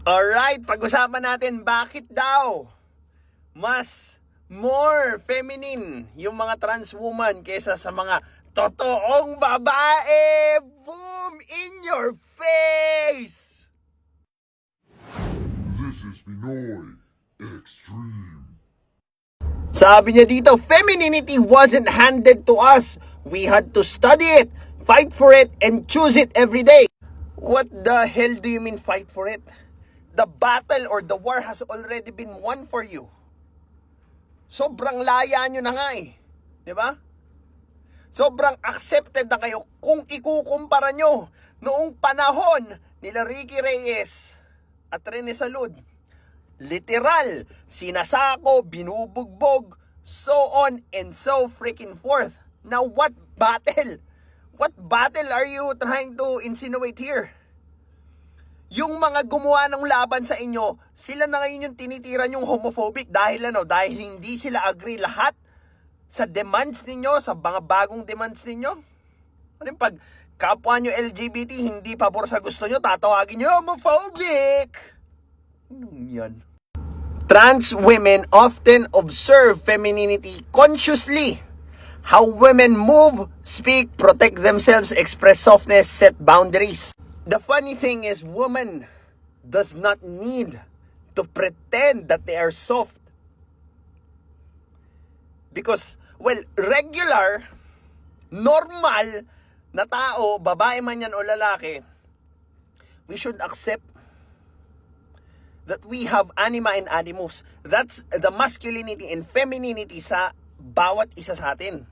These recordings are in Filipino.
Alright, pag-usapan natin bakit daw more feminine yung mga trans woman kesa sa mga totoong babae. Boom! In your face! This is Pinoy Extreme. Sabi niya dito, femininity wasn't handed to us. We had to study it, fight for it, and choose it every day. What the hell do you mean fight for it? The battle or the war has already been won for you. Sobrang laya nyo na nga eh. Diba? Sobrang accepted na kayo kung ikukumpara nyo noong panahon nila Ricky Reyes at Rene Salud. Literal, sinasako, binubugbog, so on and so freaking forth. Now what battle? What battle are you trying to insinuate here? Yung mga gumawa ng laban sa inyo, sila na ngayon yung tinitiran yung homophobic dahil dahil hindi sila agree lahat sa demands ninyo, sa mga bagong demands ninyo. Ano yung pag kapwa nyo LGBT, hindi pabor sa gusto nyo, tatawagin nyo homophobic? Anong yan? Trans women often observe femininity consciously. How women move, speak, protect themselves, express softness, set boundaries. The funny thing is, woman does not need to pretend that they are soft. Because, well, regular, normal na tao, babae man yan o lalaki, we should accept that we have anima and animus. That's the masculinity and femininity sa bawat isa sa atin.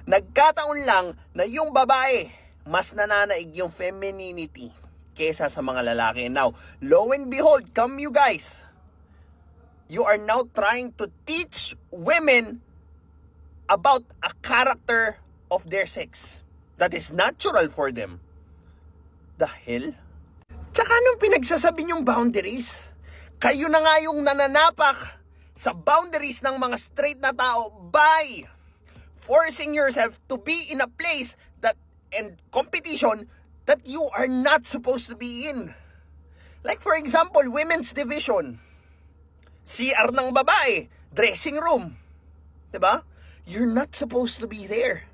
Nagkataon lang na yung babae, mas nananaig yung femininity kesa sa mga lalaki. Now, lo and behold, come you guys. You are now trying to teach women about a character of their sex that is natural for them. The hell? Tsaka anong pinagsasabi niyong boundaries? Kayo na nga yung nananapak sa boundaries ng mga straight na tao by forcing yourself to be in a place that and competition that you are not supposed to be in. Like for example, women's division. CR ng babae, dressing room. 'Di ba? You're not supposed to be there.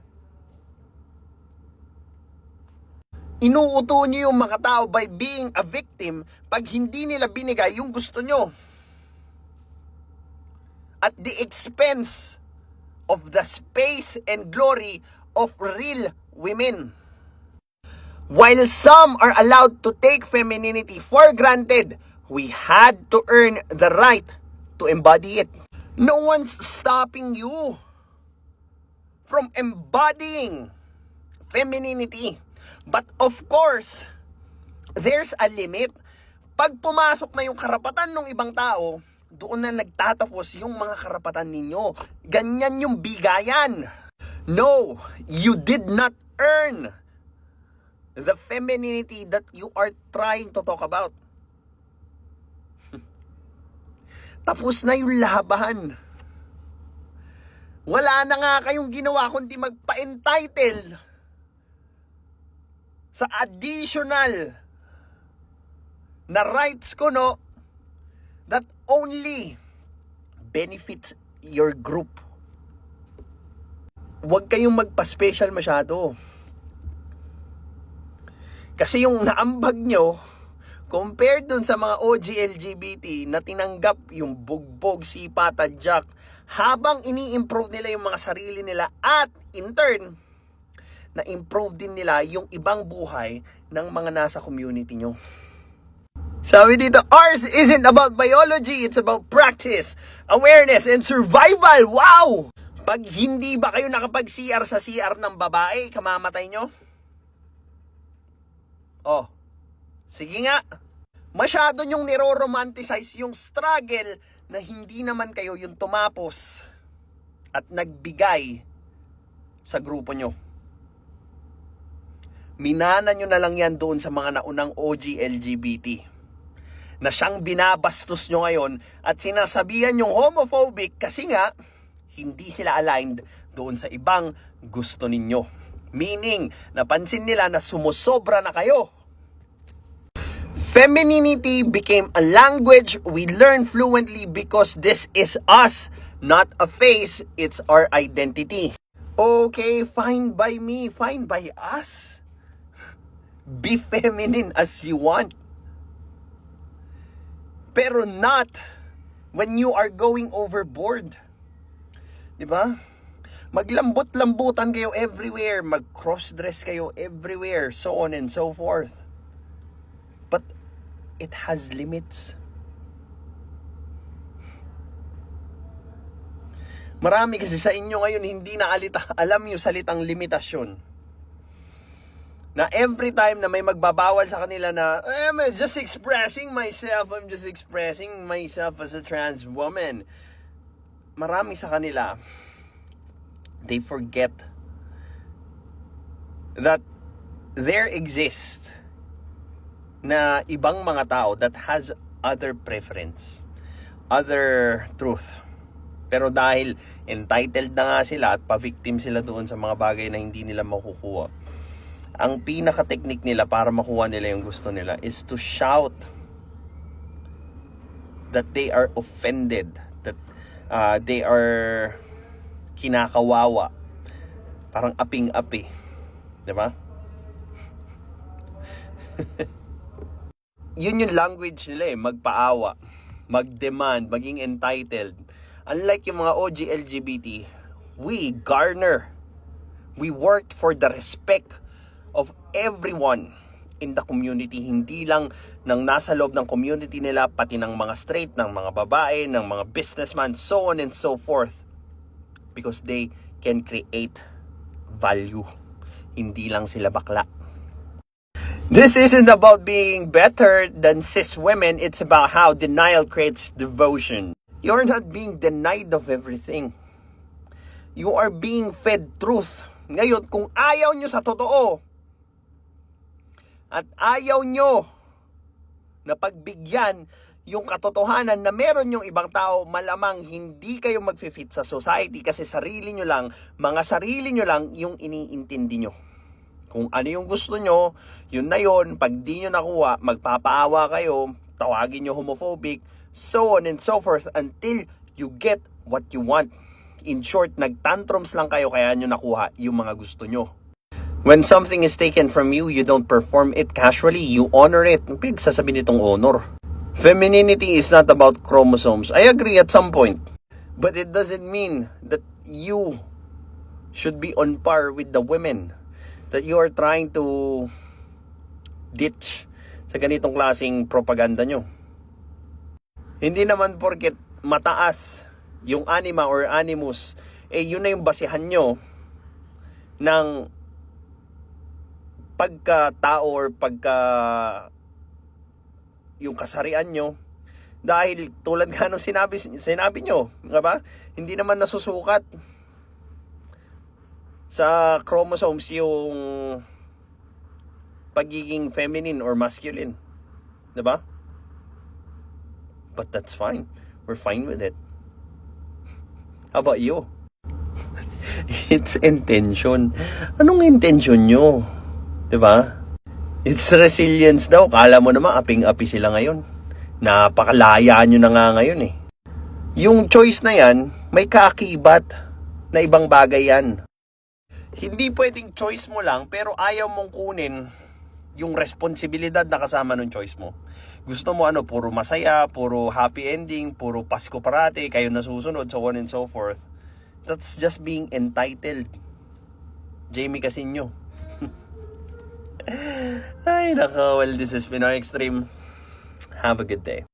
Inuuto niyo yung mga tao by being a victim pag hindi nila binigay yung gusto nyo. At the expense of the space and glory of real women. While some are allowed to take femininity for granted, we had to earn the right to embody it. No one's stopping you from embodying femininity. But of course, there's a limit. Pag pumasok na yung karapatan ng ibang tao, doon na nagtatapos yung mga karapatan ninyo. Ganyan yung bigayan. No, you did not earn the femininity that you are trying to talk about. Tapos na yung labahan. Wala na nga kayong ginawa kundi magpa-entitle sa additional na rights ko, no, that only benefits your group. Huwag kayong magpa-special masyado. Kasi yung naambag nyo, compared dun sa mga OG LGBT na tinanggap yung bugbog, sipa, tadyak, habang ini-improve nila yung mga sarili nila at in turn, na-improve din nila yung ibang buhay ng mga nasa community nyo. Sabi dito, ours isn't about biology, it's about practice, awareness, and survival. Wow! Pag hindi ba kayo nakapag-CR sa CR ng babae, kamamatay nyo? Oh, sige nga. Masyado nyong niro-romanticize yung struggle na hindi naman kayo yung tumapos at nagbigay sa grupo nyo. Minana nyo na lang yan doon sa mga naunang OG LGBT na siyang binabastos nyo ngayon at sinasabihan yung homophobic kasi nga hindi sila aligned doon sa ibang gusto ninyo. Meaning, napansin nila na sumusobra na kayo. Femininity became a language we learn fluently because this is us, not a face, it's our identity. Okay, fine by me, fine by us. Be feminine as you want. Pero not when you are going overboard. Diba? Maglambot-lambutan kayo everywhere, mag-cross-dress kayo everywhere, so on and so forth. But it has limits. Marami kasi sa inyo ngayon hindi na alam yung salitang limitasyon. Na every time na may magbabawal sa kanila na I'm just expressing myself as a trans woman. Marami sa kanila, they forget that there exists na ibang mga tao that has other preference, other truth. Pero dahil entitled na nga sila at pa-victim sila doon sa mga bagay na hindi nila makukuha, ang pinaka-technique nila para makuha nila yung gusto nila is to shout that they are offended, that they are kinakawawa. Parang aping-api. Diba? Yun yung language nila magpaawa, mag-demand, maging entitled. Unlike yung mga OG LGBT, we garner, we worked for the respect of everyone in the community, hindi lang ng nasa loob ng community nila, pati ng mga straight, ng mga babae, ng mga businessman, so on and so forth. Because they can create value. Hindi lang sila bakla. This isn't about being better than cis women, it's about how denial creates devotion. You're not being denied of everything. You are being fed truth. Ngayon, kung ayaw nyo sa totoo, at ayaw nyo na pagbigyan yung katotohanan na meron yung ibang tao, malamang hindi kayo mag-fit sa society kasi sarili nyo lang, mga sarili nyo lang yung iniintindi nyo. Kung ano yung gusto nyo, yun na yun. Pag di nyo nakuha, magpapaawa kayo, tawagin nyo homophobic, so on and so forth until you get what you want. In short, nagtantrums lang kayo kaya nyo nakuha yung mga gusto nyo. When something is taken from you, you don't perform it casually, you honor it. Ang pinagsasabi nitong honor. Femininity is not about chromosomes. I agree at some point. But it doesn't mean that you should be on par with the women that you are trying to ditch sa ganitong klaseng propaganda nyo. Hindi naman porket mataas yung anima or animus, yun na yung basihan nyo ng pagka-tao or yung kasarian nyo. Dahil tulad nga nung sinabi nyo, diba? Hindi naman nasusukat sa chromosomes yung pagiging feminine or masculine. Diba? But that's fine. We're fine with it. How about you? It's intention. Anong intention nyo? Diba? It's resilience daw. Kala mo naman, aping-api sila ngayon. Napakalaya nyo na nga ngayon eh. Yung choice na yan, may kaakibat na ibang bagay yan. Hindi pwedeng choice mo lang, pero ayaw mong kunin yung responsibilidad na kasama ng choice mo. Gusto mo puro masaya, puro happy ending, puro Pasko parati, kayo nasusunod, so on and so forth. That's just being entitled. Jamie Casinyo. Ay, nako. Well, this is Pinoy Extreme. Have a good day.